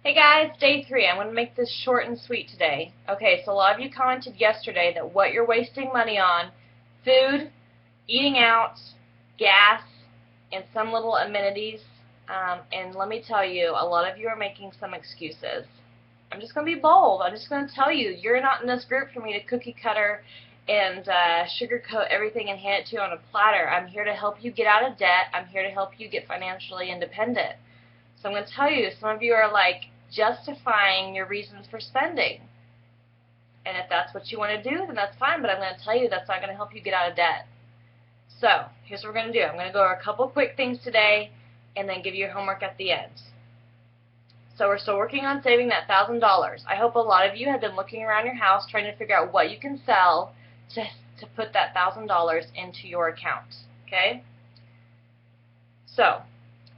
Hey guys, day 3. I'm going to make this short and sweet today. Okay, so a lot of you commented yesterday that what you're wasting money on, food, eating out, gas, and some little amenities. And let me tell you, a lot of you are making some excuses. I'm just going to be bold. I'm just going to tell you, you're not in this group for me to cookie cutter and sugarcoat everything and hand it to you on a platter. I'm here to help you get out of debt. I'm here to help you get financially independent. So I'm going to tell you, some of you are like justifying your reasons for spending. And if that's what you want to do, then that's fine, but I'm going to tell you that's not going to help you get out of debt. So here's what we're going to do. I'm going to go over a couple quick things today and then give you your homework at the end. So we're still working on saving that $1,000. I hope a lot of you have been looking around your house trying to figure out what you can sell to put that $1,000 into your account. Okay? So,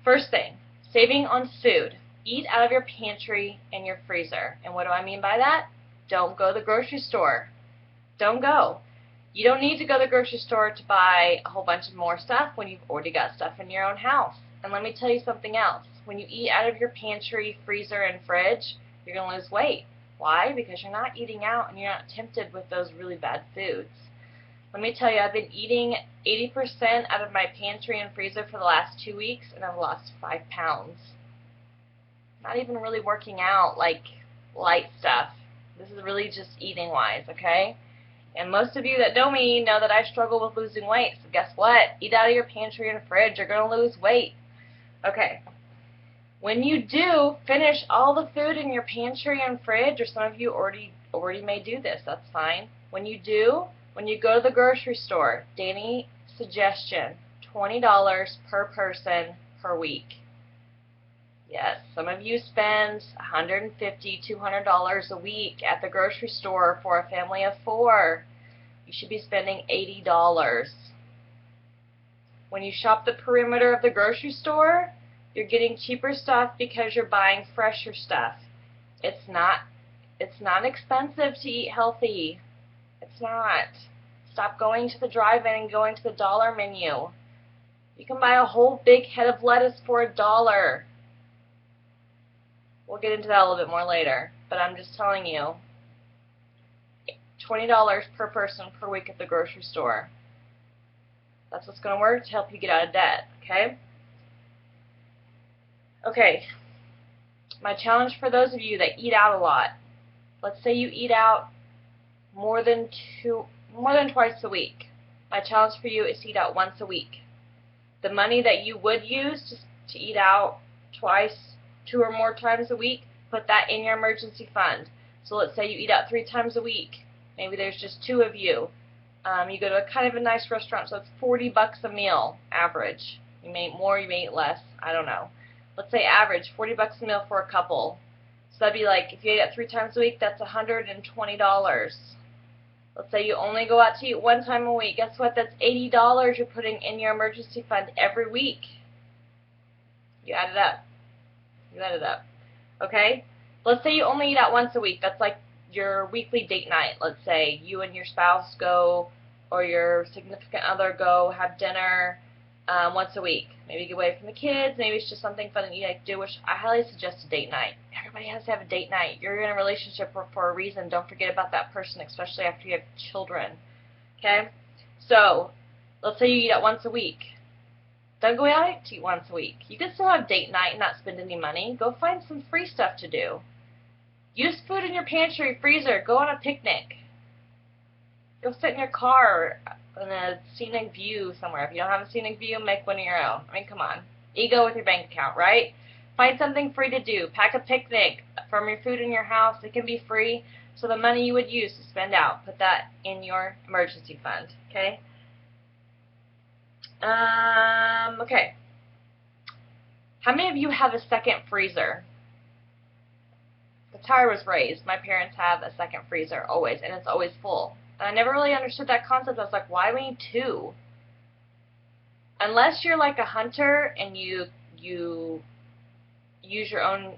first thing, saving on food. Eat out of your pantry and your freezer. And what do I mean by that? Don't go to the grocery store. Don't go. You don't need to go to the grocery store to buy a whole bunch of more stuff when you've already got stuff in your own house. And let me tell you something else. When you eat out of your pantry, freezer, and fridge, you're going to lose weight. Why? Because you're not eating out and you're not tempted with those really bad foods. Let me tell you, I've been eating 80% out of my pantry and freezer for the last 2 weeks, and I've lost 5 pounds. Not even really working out, like light stuff. This is really just eating wise, okay? And most of you that know me know that I struggle with losing weight. So guess what? Eat out of your pantry and fridge. You're going to lose weight. Okay. When you do finish all the food in your pantry and fridge, or some of you already may do this, that's fine. When you do, when you go to the grocery store, Danny suggestion, $20 per person per week. Yes, some of you spend $150, $200 a week at the grocery store for a family of 4. You should be spending $80. When you shop the perimeter of the grocery store, you're getting cheaper stuff because you're buying fresher stuff. It's not expensive to eat healthy. It's not. Stop going to the drive-in and going to the dollar menu. You can buy a whole big head of lettuce for $1. We'll get into that a little bit more later, but I'm just telling you, $20 per person per week at the grocery store. That's what's going to work to help you get out of debt, okay? Okay, my challenge for those of you that eat out a lot, let's say you eat out more than twice a week. My challenge for you is to eat out once a week. The money that you would use to eat out twice, 2 or more times a week, put that in your emergency fund. So let's say you eat out 3 times a week. Maybe there's just 2 of you. You go to a kind of a nice restaurant, so it's $40 a meal, average. You may eat more, you may eat less, I don't know. Let's say average, $40 a meal for a couple. So that'd be like, if you eat out 3 times a week, that's $120. Let's say you only go out to eat 1 time a week. Guess what? That's $80 you're putting in your emergency fund every week. You add it up. You add it up. Okay? Let's say you only eat out once a week. That's like your weekly date night. Let's say you and your spouse go, or your significant other go have dinner once a week. Maybe get away from the kids. Maybe it's just something fun that you like to do, which I highly suggest a date night. Everybody has to have a date night. You're in a relationship for a reason. Don't forget about that person, especially after you have children. Okay? So, let's say you eat out once a week. Don't go out to eat once a week. You can still have date night and not spend any money. Go find some free stuff to do. Use food in your pantry, freezer. Go on a picnic. Go sit in your car in a scenic view somewhere. If you don't have a scenic view, make one of your own. I mean, come on. Ego with your bank account, right? Find something free to do. Pack a picnic from your food in your house. It can be free. So the money you would use to spend out, put that in your emergency fund. Okay? Okay. How many of you have a second freezer? That's how I was raised. My parents have a second freezer always, and it's always full. And I never really understood that concept. I was like, why do we need 2? Unless you're like a hunter and you use your own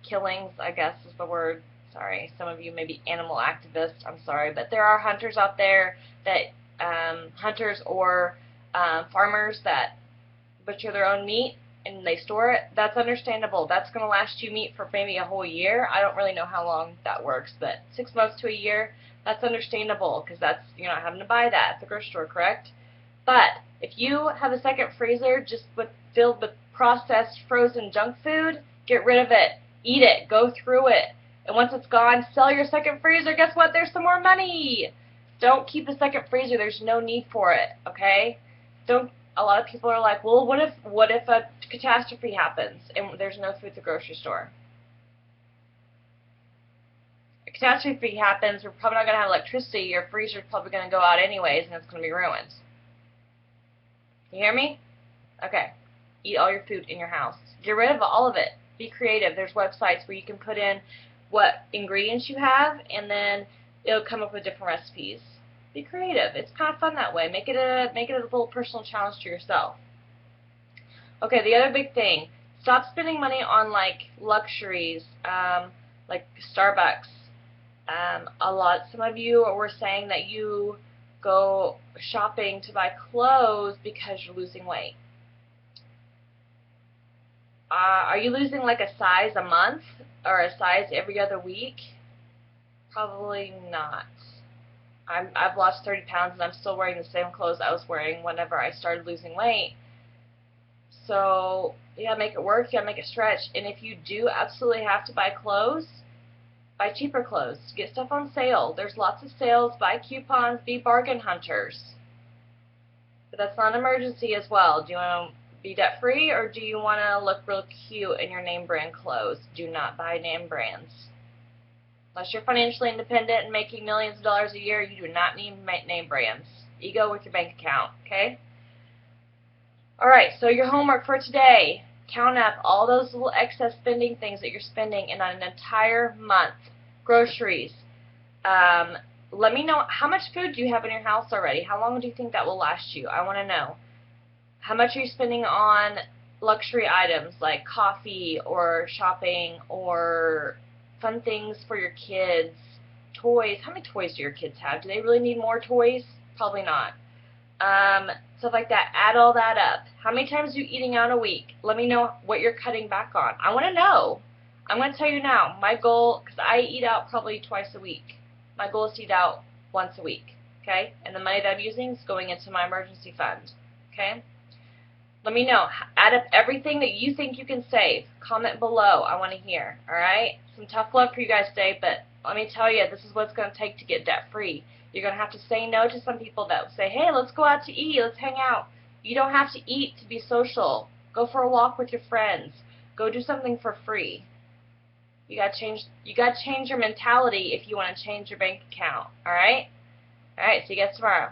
killings, I guess is the word. Sorry, some of you may be animal activists. I'm sorry, but there are hunters out there that hunters or farmers that butcher their own meat. and they store it, that's understandable. That's going to last you meat for maybe a whole year. I don't really know how long that works, but 6 months to a year, that's understandable because that's, you're not having to buy that at the grocery store, correct? But if you have a second freezer just filled with processed frozen junk food, get rid of it. Eat it. Go through it. And once it's gone, sell your second freezer. Guess what? There's some more money. Don't keep the second freezer. There's no need for it, okay? Don't. A lot of people are like, well, what if a catastrophe happens and there's no food at the grocery store? A catastrophe happens, we're probably not going to have electricity. Your freezer's probably going to go out anyways, and it's going to be ruined. You hear me? Okay. Eat all your food in your house. Get rid of all of it. Be creative. There's websites where you can put in what ingredients you have, and then it'll come up with different recipes. Be creative. It's kind of fun that way. Make it a little personal challenge to yourself. Okay, the other big thing. Stop spending money on like luxuries, like Starbucks. Some of you were saying that you go shopping to buy clothes because you're losing weight. Are you losing like a size a month or a size every other week? Probably not. I've lost 30 pounds and I'm still wearing the same clothes I was wearing whenever I started losing weight. So you gotta make it work, you gotta make it stretch. And if you do absolutely have to buy clothes, buy cheaper clothes. Get stuff on sale. There's lots of sales. Buy coupons. Be bargain hunters. But that's not an emergency as well. Do you want to be debt free, or do you want to look real cute in your name brand clothes? Do not buy name brands. Unless you're financially independent and making millions of dollars a year, you do not need name brands. You go with your bank account, okay? Alright, so your homework for today. Count up all those little excess spending things that you're spending in an entire month. Groceries. Let me know, how much food do you have in your house already? How long do you think that will last you? I want to know. How much are you spending on luxury items like coffee or shopping or fun things for your kids, toys? How many toys do your kids have? Do they really need more toys? Probably not. Stuff like that. Add all that up. How many times are you eating out a week? Let me know what you're cutting back on. I want to know. I'm going to tell you now. My goal, because I eat out probably twice a week. My goal is to eat out once a week. Okay? And the money that I'm using is going into my emergency fund. Okay? Let me know. Add up everything that you think you can save. Comment below. I want to hear. Alright? Some tough love for you guys today, but let me tell you, this is what it's going to take to get debt free. You're going to have to say no to some people that say, hey, let's go out to eat. Let's hang out. You don't have to eat to be social. Go for a walk with your friends. Go do something for free. You got to change your mentality if you want to change your bank account. Alright? Alright, see you guys tomorrow.